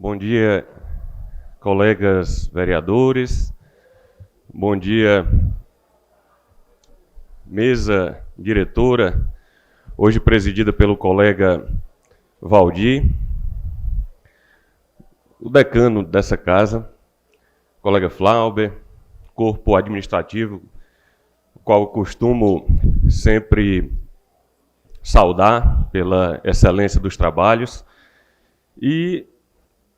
Bom dia, colegas vereadores. Bom dia, mesa diretora, hoje presidida pelo colega Valdir, o decano dessa casa, colega Flauber, corpo administrativo, o qual eu costumo sempre saudar pela excelência dos trabalhos, e,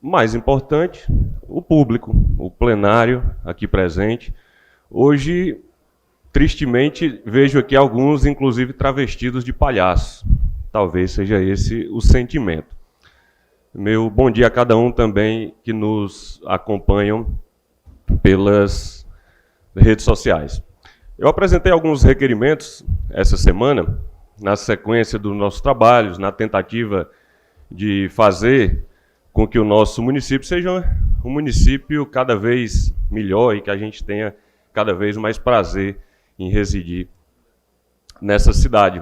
mais importante, o público, o plenário aqui presente. Hoje, tristemente, vejo aqui alguns, inclusive, travestidos de palhaço. Talvez seja esse o sentimento. Meu bom dia a cada um também que nos acompanham pelas redes sociais. Eu apresentei alguns requerimentos essa semana, na sequência dos nossos trabalhos, na tentativa de fazer com que o nosso município seja um município cada vez melhor e que a gente tenha cada vez mais prazer em residir nessa cidade.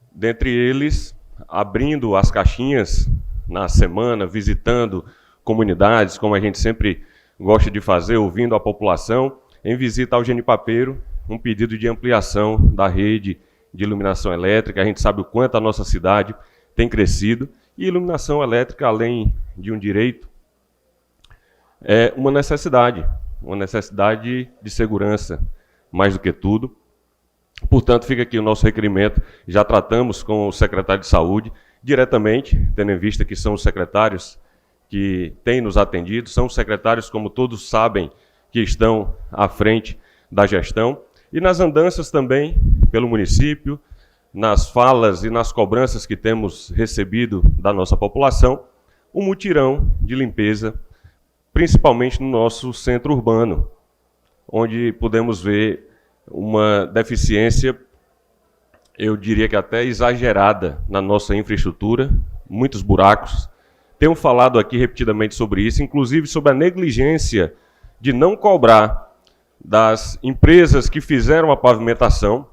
Dentre eles, abrindo as caixinhas na semana, visitando comunidades, como a gente sempre gosta de fazer, ouvindo a população, em visita ao Genipapeiro, um pedido de ampliação da rede de iluminação elétrica. A gente sabe o quanto a nossa cidade tem crescido, e iluminação elétrica, além de um direito, é uma necessidade de segurança, mais do que tudo. Portanto, fica aqui o nosso requerimento. Já tratamos com o secretário de Saúde, diretamente, tendo em vista que são os secretários que têm nos atendido, são os secretários, como todos sabem, que estão à frente da gestão, e nas andanças também pelo município, nas falas e nas cobranças que temos recebido da nossa população, um mutirão de limpeza, principalmente no nosso centro urbano, onde podemos ver uma deficiência, eu diria que até exagerada, na nossa infraestrutura, muitos buracos. Tenho falado aqui repetidamente sobre isso, inclusive sobre a negligência de não cobrar das empresas que fizeram a pavimentação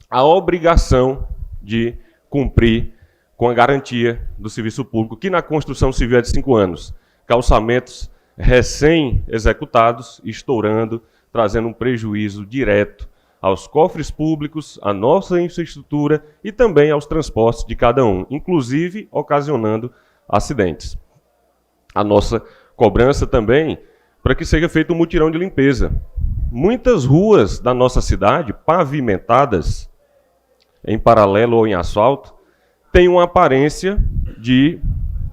a obrigação de cumprir com a garantia do serviço público, que na construção civil é de 5 anos. Calçamentos recém-executados, estourando, trazendo um prejuízo direto aos cofres públicos, à nossa infraestrutura e também aos transportes de cada um, inclusive ocasionando acidentes. A nossa cobrança também para que seja feito um mutirão de limpeza. Muitas ruas da nossa cidade, pavimentadas em paralelo ou em asfalto, têm uma aparência de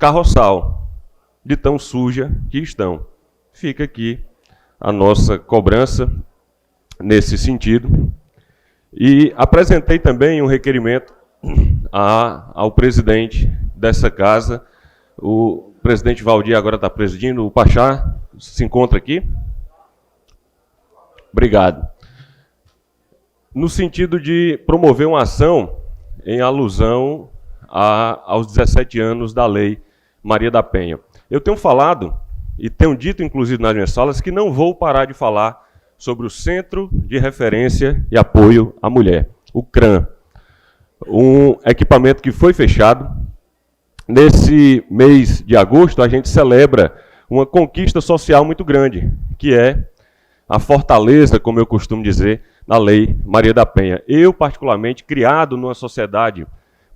carroçal, de tão suja que estão. Fica aqui a nossa cobrança nesse sentido. E apresentei também um requerimento ao presidente dessa casa. O presidente Valdir agora está presidindo, o Pachá se encontra aqui. Obrigado. No sentido de promover uma ação em alusão aos 17 anos da Lei Maria da Penha. Eu tenho falado, e tenho dito inclusive nas minhas falas, que não vou parar de falar sobre o Centro de Referência e Apoio à Mulher, o CRAM. Um equipamento que foi fechado. Nesse mês de agosto, a gente celebra uma conquista social muito grande, que é a fortaleza, como eu costumo dizer, na Lei Maria da Penha. Eu, particularmente, criado numa sociedade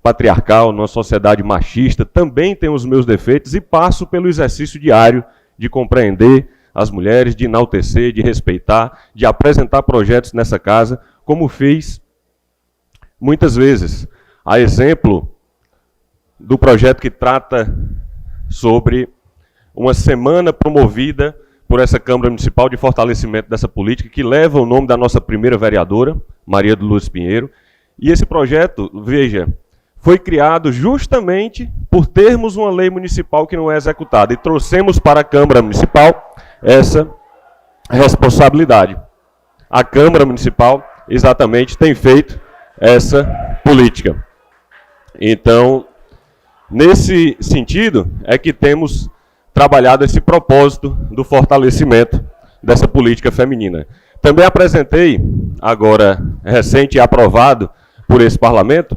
patriarcal, numa sociedade machista, também tenho os meus defeitos e passo pelo exercício diário de compreender as mulheres, de enaltecer, de respeitar, de apresentar projetos nessa casa, como fiz muitas vezes. A exemplo do projeto que trata sobre uma semana promovida por essa Câmara Municipal de fortalecimento dessa política, que leva o nome da nossa primeira vereadora, Maria de Lourdes Pinheiro. E esse projeto, veja, foi criado justamente por termos uma lei municipal que não é executada. E trouxemos para a Câmara Municipal essa responsabilidade. A Câmara Municipal, exatamente, tem feito essa política. Então, nesse sentido, é que temos trabalhado esse propósito do fortalecimento dessa política feminina. Também apresentei, agora recente e aprovado por esse parlamento,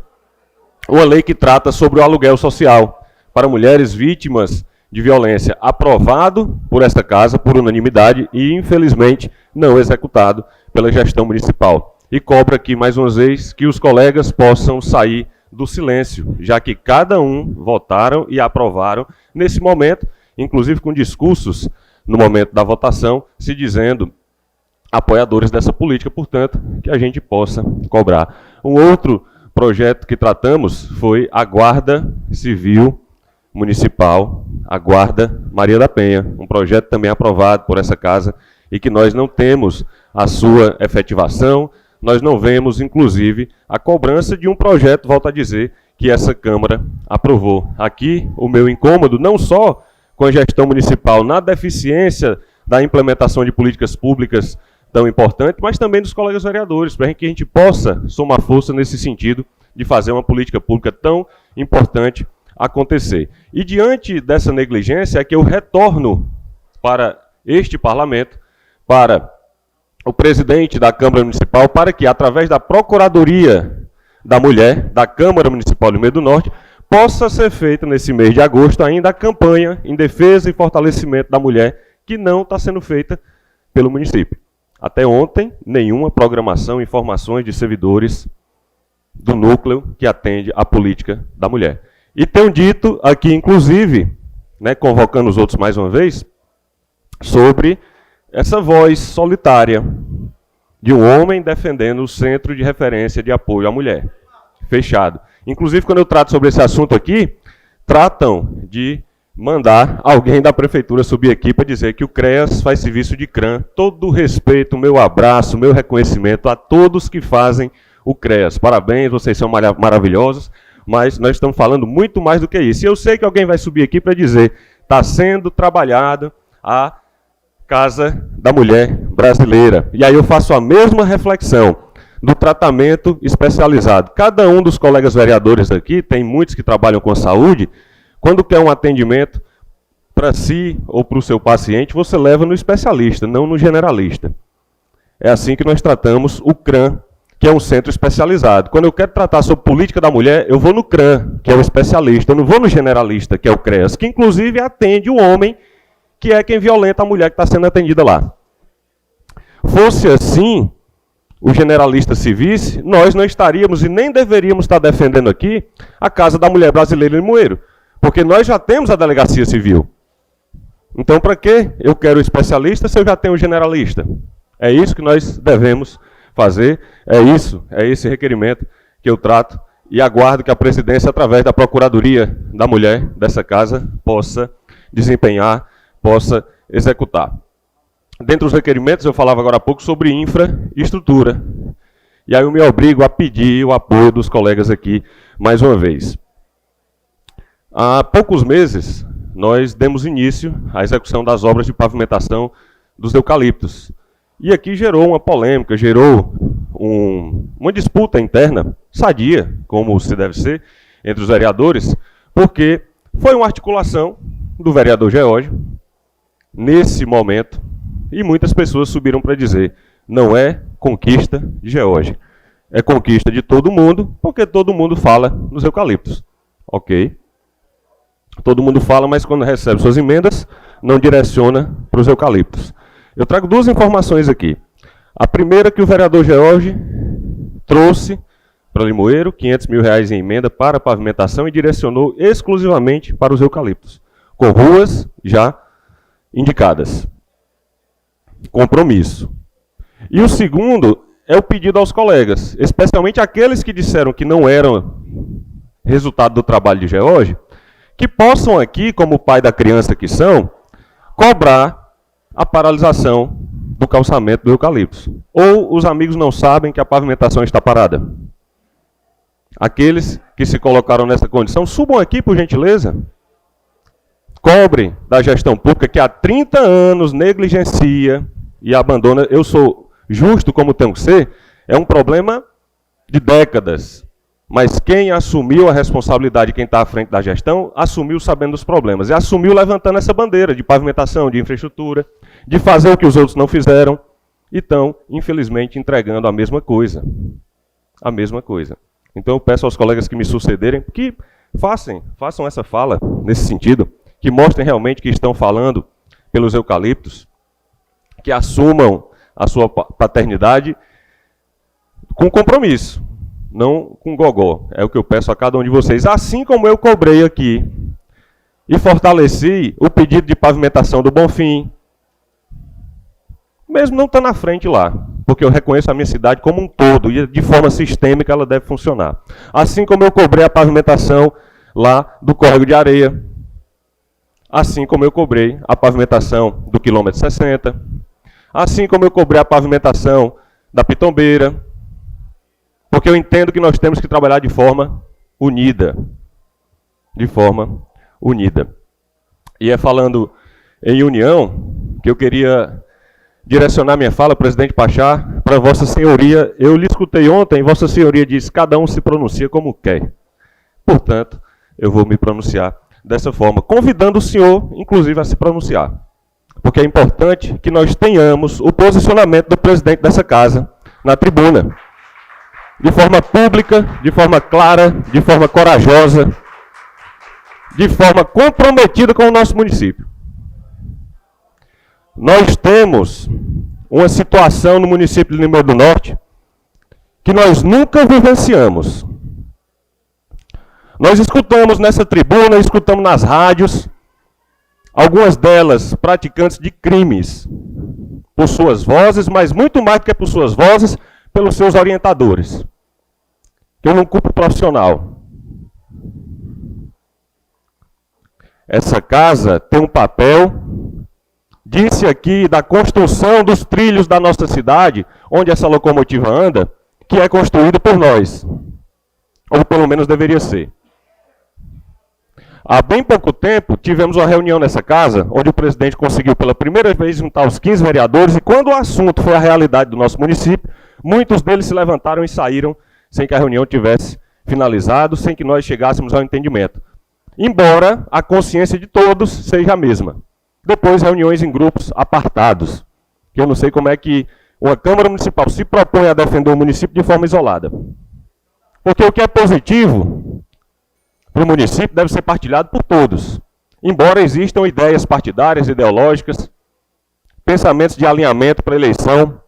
uma lei que trata sobre o aluguel social para mulheres vítimas de violência, aprovado por esta casa, por unanimidade, e, infelizmente, não executado pela gestão municipal. E cobro aqui, mais uma vez, que os colegas possam sair do silêncio, já que cada um votaram e aprovaram nesse momento, inclusive com discursos no momento da votação, se dizendo apoiadores dessa política, portanto, que a gente possa cobrar. Um outro projeto que tratamos foi a Guarda Civil Municipal, a Guarda Maria da Penha, um projeto também aprovado por essa casa e que nós não temos a sua efetivação, nós não vemos, inclusive, a cobrança de um projeto, volto a dizer, que essa Câmara aprovou. Aqui, o meu incômodo, não só com a gestão municipal na deficiência da implementação de políticas públicas tão importante, mas também dos colegas vereadores, para que a gente possa somar força nesse sentido de fazer uma política pública tão importante acontecer. E diante dessa negligência é que eu retorno para este parlamento, para o presidente da Câmara Municipal, para que, através da Procuradoria da Mulher, da Câmara Municipal do Rio Grande do Norte, possa ser feita nesse mês de agosto ainda a campanha em defesa e fortalecimento da mulher, que não está sendo feita pelo município. Até ontem, nenhuma programação, informações de servidores do núcleo que atende à política da mulher. E tenho dito aqui, inclusive, né, convocando os outros mais uma vez, sobre essa voz solitária de um homem defendendo o centro de referência de apoio à mulher. Fechado. Inclusive, quando eu trato sobre esse assunto aqui, tratam de mandar alguém da prefeitura subir aqui para dizer que o CREAS faz serviço de CRAM. Todo o respeito, meu abraço, meu reconhecimento a todos que fazem o CREAS. Parabéns, vocês são maravilhosos, mas nós estamos falando muito mais do que isso. E eu sei que alguém vai subir aqui para dizer está sendo trabalhado a Casa da Mulher Brasileira. E aí eu faço a mesma reflexão do tratamento especializado. Cada um dos colegas vereadores aqui, tem muitos que trabalham com saúde, quando quer um atendimento para si ou para o seu paciente, você leva no especialista, não no generalista. É assim que nós tratamos o CRAM, que é um centro especializado. Quando eu quero tratar sobre política da mulher, eu vou no CRAM, que é o especialista. Eu não vou no generalista, que é o CREAS, que inclusive atende o homem, que é quem violenta a mulher que está sendo atendida lá. Fosse assim, o generalista se visse, nós não estaríamos e nem deveríamos estar defendendo aqui a Casa da Mulher Brasileira em Limoeiro, porque nós já temos a delegacia civil. Então, para que eu quero o especialista se eu já tenho o generalista? É isso que nós devemos fazer, é esse requerimento que eu trato e aguardo que a presidência, através da Procuradoria da Mulher dessa casa, possa desempenhar, possa executar. Dentre os requerimentos, eu falava agora há pouco sobre infraestrutura. E aí eu me obrigo a pedir o apoio dos colegas aqui mais uma vez. Há poucos meses, nós demos início à execução das obras de pavimentação dos eucaliptos. E aqui gerou uma polêmica, gerou uma disputa interna, sadia, como se deve ser, entre os vereadores, porque foi uma articulação do vereador Geórgio, nesse momento, e muitas pessoas subiram para dizer, não é conquista de Geórgio, é conquista de todo mundo, porque todo mundo fala nos eucaliptos. Ok? Todo mundo fala, mas quando recebe suas emendas, não direciona para os eucaliptos. Eu trago duas informações aqui. A primeira é que o vereador Geórgio trouxe para Limoeiro R$500 mil em emenda para pavimentação e direcionou exclusivamente para os eucaliptos, com ruas já indicadas. Compromisso. E o segundo é o pedido aos colegas, especialmente aqueles que disseram que não eram resultado do trabalho de Geórgio, que possam aqui, como pai da criança que são, cobrar a paralisação do calçamento do eucalipto. Ou os amigos não sabem que a pavimentação está parada. Aqueles que se colocaram nessa condição, subam aqui, por gentileza. Cobrem da gestão pública que há 30 anos negligencia e abandona. Eu sou justo como tenho que ser, é um problema de décadas. Mas quem assumiu a responsabilidade, quem está à frente da gestão, assumiu sabendo dos problemas. E assumiu levantando essa bandeira de pavimentação, de infraestrutura, de fazer o que os outros não fizeram. E estão, infelizmente, entregando a mesma coisa. A mesma coisa. Então eu peço aos colegas que me sucederem que façam essa fala nesse sentido, que mostrem realmente que estão falando pelos eucaliptos, que assumam a sua paternidade com compromisso, não com gogó. É o que eu peço a cada um de vocês. Assim como eu cobrei aqui e fortaleci o pedido de pavimentação do Bonfim, mesmo não estando na frente lá, porque eu reconheço a minha cidade como um todo, e de forma sistêmica ela deve funcionar. Assim como eu cobrei a pavimentação lá do Córrego de Areia, assim como eu cobrei a pavimentação do quilômetro 60, assim como eu cobrei a pavimentação da Pitombeira, porque eu entendo que nós temos que trabalhar de forma unida. De forma unida. E é falando em união que eu queria direcionar minha fala, presidente Pachá, para Vossa Senhoria. Eu lhe escutei ontem, Vossa Senhoria disse, cada um se pronuncia como quer. Portanto, eu vou me pronunciar dessa forma, convidando o senhor, inclusive, a se pronunciar. Porque é importante que nós tenhamos o posicionamento do presidente dessa casa na tribuna. De forma pública, de forma clara, de forma corajosa, de forma comprometida com o nosso município. Nós temos uma situação no município de Limeira do Norte que nós nunca vivenciamos. Nós escutamos nessa tribuna, escutamos nas rádios, algumas delas praticantes de crimes, por suas vozes, mas muito mais do que por suas vozes, pelos seus orientadores, que eu não culpo profissional. Essa casa tem um papel, disse aqui, da construção dos trilhos da nossa cidade, onde essa locomotiva anda, que é construída por nós, ou pelo menos deveria ser. Há bem pouco tempo, tivemos uma reunião nessa casa, onde o presidente conseguiu pela primeira vez juntar os 15 vereadores, e quando o assunto foi a realidade do nosso município, muitos deles se levantaram e saíram sem que a reunião tivesse finalizado, sem que nós chegássemos ao entendimento. Embora a consciência de todos seja a mesma. Depois, reuniões em grupos apartados, que eu não sei como é que uma Câmara Municipal se propõe a defender o município de forma isolada. Porque o que é positivo para o município deve ser partilhado por todos. Embora existam ideias partidárias, ideológicas, pensamentos de alinhamento para a eleição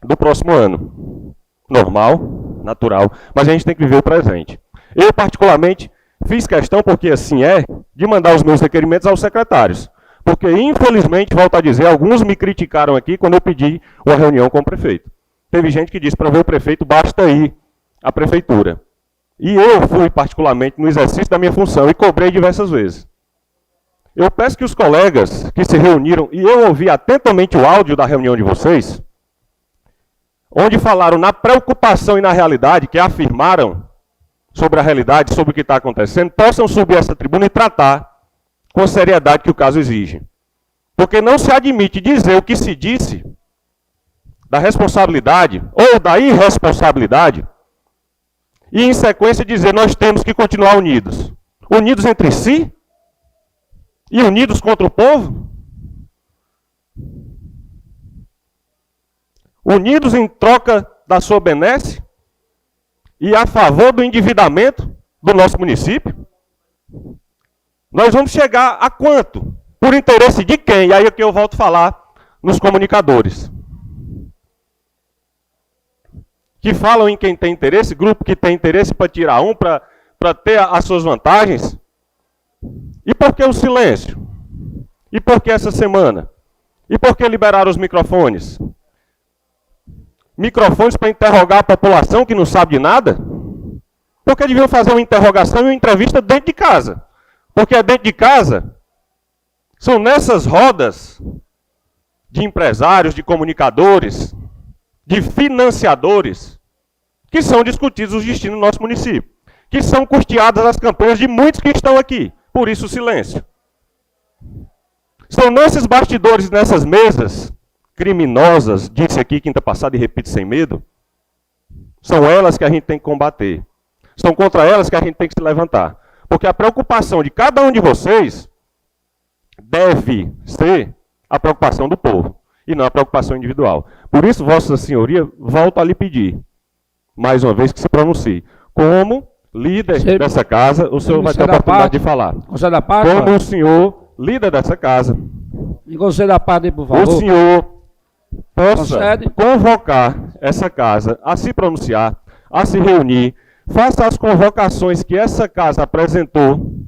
do próximo ano. Normal, natural, mas a gente tem que viver o presente. Eu, particularmente, fiz questão, porque assim é, de mandar os meus requerimentos aos secretários. Porque, infelizmente, volto a dizer, alguns me criticaram aqui quando eu pedi uma reunião com o prefeito. Teve gente que disse, para ver o prefeito, basta ir à prefeitura. E eu fui, particularmente, no exercício da minha função e cobrei diversas vezes. Eu peço que os colegas que se reuniram, e eu ouvi atentamente o áudio da reunião de vocês, onde falaram na preocupação e na realidade, que afirmaram sobre a realidade, sobre o que está acontecendo, possam subir essa tribuna e tratar com a seriedade que o caso exige. Porque não se admite dizer o que se disse da responsabilidade ou da irresponsabilidade e, em sequência, dizer nós temos que continuar unidos. Unidos entre si e unidos contra o povo? Unidos em troca da sua benesse e a favor do endividamento do nosso município? Nós vamos chegar a quanto? Por interesse de quem? E aí é que eu volto a falar nos comunicadores. Que falam em quem tem interesse, grupo que tem interesse para tirar um, para ter as suas vantagens. E por que o silêncio? E por que essa semana? E por que liberaram os microfones? Microfones para interrogar a população que não sabe de nada? Porque deviam fazer uma interrogação e uma entrevista dentro de casa. Porque é dentro de casa, são nessas rodas de empresários, de comunicadores, de financiadores, que são discutidos os destinos do nosso município, que são custeadas as campanhas de muitos que estão aqui, por isso o silêncio. São nesses bastidores, nessas mesas criminosas, disse aqui quinta passada e repito sem medo, são elas que a gente tem que combater. São contra elas que a gente tem que se levantar. Porque a preocupação de cada um de vocês deve ser a preocupação do povo, e não a preocupação individual. Por isso, Vossa Senhoria, volto a lhe pedir, mais uma vez, que se pronuncie, como líder dessa casa, o senhor vai ter a oportunidade de falar. Conselho da parte? Como o senhor, líder dessa casa, e conselho da parte, por favor. o senhor possa convocar essa casa a se pronunciar, a se reunir, faça as convocações que essa casa apresentou.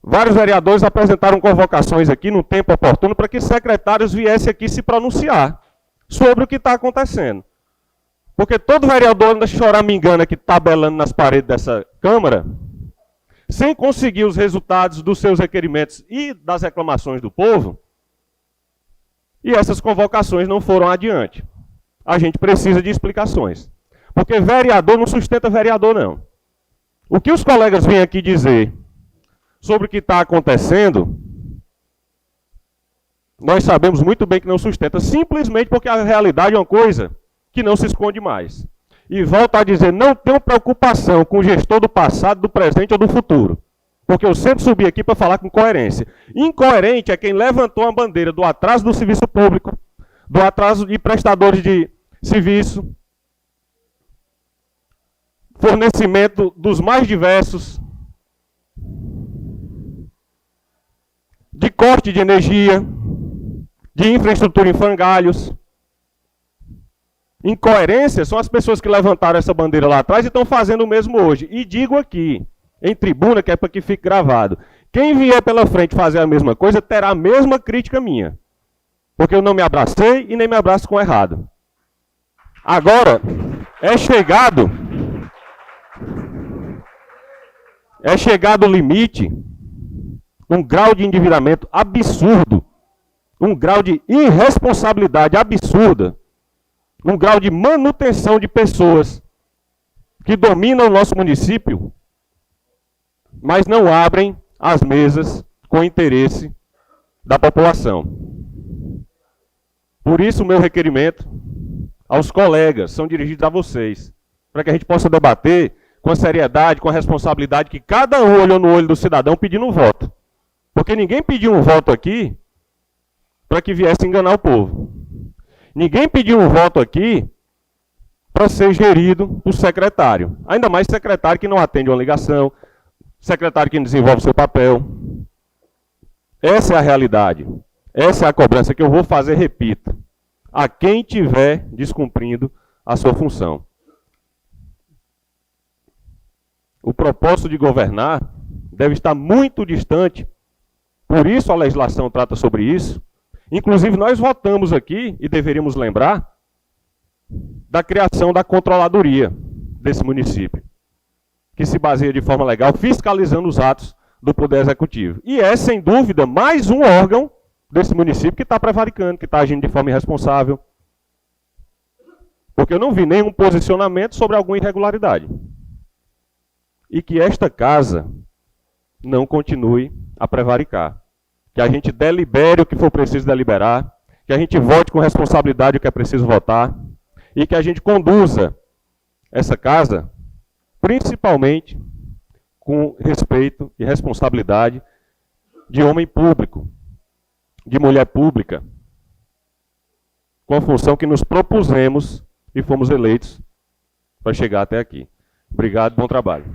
Vários vereadores apresentaram convocações aqui no tempo oportuno para que secretários viessem aqui se pronunciar sobre o que está acontecendo. Porque todo vereador anda choramingando aqui, tabelando nas paredes dessa Câmara, sem conseguir os resultados dos seus requerimentos e das reclamações do povo, e essas convocações não foram adiante. A gente precisa de explicações. Porque vereador não sustenta vereador, não. O que os colegas vêm aqui dizer sobre o que está acontecendo, nós sabemos muito bem que não sustenta, simplesmente porque a realidade é uma coisa que não se esconde mais. E volto a dizer, não tenho preocupação com o gestor do passado, do presente ou do futuro. Porque eu sempre subi aqui para falar com coerência. Incoerente é quem levantou a bandeira do atraso do serviço público, do atraso de prestadores de serviço, fornecimento dos mais diversos, de corte de energia, de infraestrutura em frangalhos. Incoerência são as pessoas que levantaram essa bandeira lá atrás e estão fazendo o mesmo hoje. E digo aqui, em tribuna, que é para que fique gravado, quem vier pela frente fazer a mesma coisa terá a mesma crítica minha. Porque eu não me abracei e nem me abraço com o errado. Agora, é chegado o limite, um grau de endividamento absurdo, um grau de irresponsabilidade absurda, um grau de manutenção de pessoas que dominam o nosso município, mas não abrem as mesas com o interesse da população. Por isso, o meu requerimento aos colegas são dirigidos a vocês, para que a gente possa debater com a seriedade, com a responsabilidade que cada um olhou no olho do cidadão pedindo um voto. Porque ninguém pediu um voto aqui para que viesse enganar o povo. Ninguém pediu um voto aqui para ser gerido por secretário. Ainda mais secretário que não atende uma ligação, secretário que não desenvolve seu papel. Essa é a realidade. Essa é a cobrança que eu vou fazer, repito, a quem estiver descumprindo a sua função. O propósito de governar deve estar muito distante, por isso a legislação trata sobre isso. Inclusive, nós votamos aqui, e deveríamos lembrar, da criação da controladoria desse município, que se baseia de forma legal, fiscalizando os atos do Poder Executivo. E é, sem dúvida, mais um órgão desse município que está prevaricando, que está agindo de forma irresponsável. Porque eu não vi nenhum posicionamento sobre alguma irregularidade. E que esta casa não continue a prevaricar. Que a gente delibere o que for preciso deliberar, que a gente vote com responsabilidade o que é preciso votar, e que a gente conduza essa casa, principalmente, com respeito e responsabilidade de homem público, de mulher pública, com a função que nos propusemos e fomos eleitos para chegar até aqui. Obrigado, bom trabalho.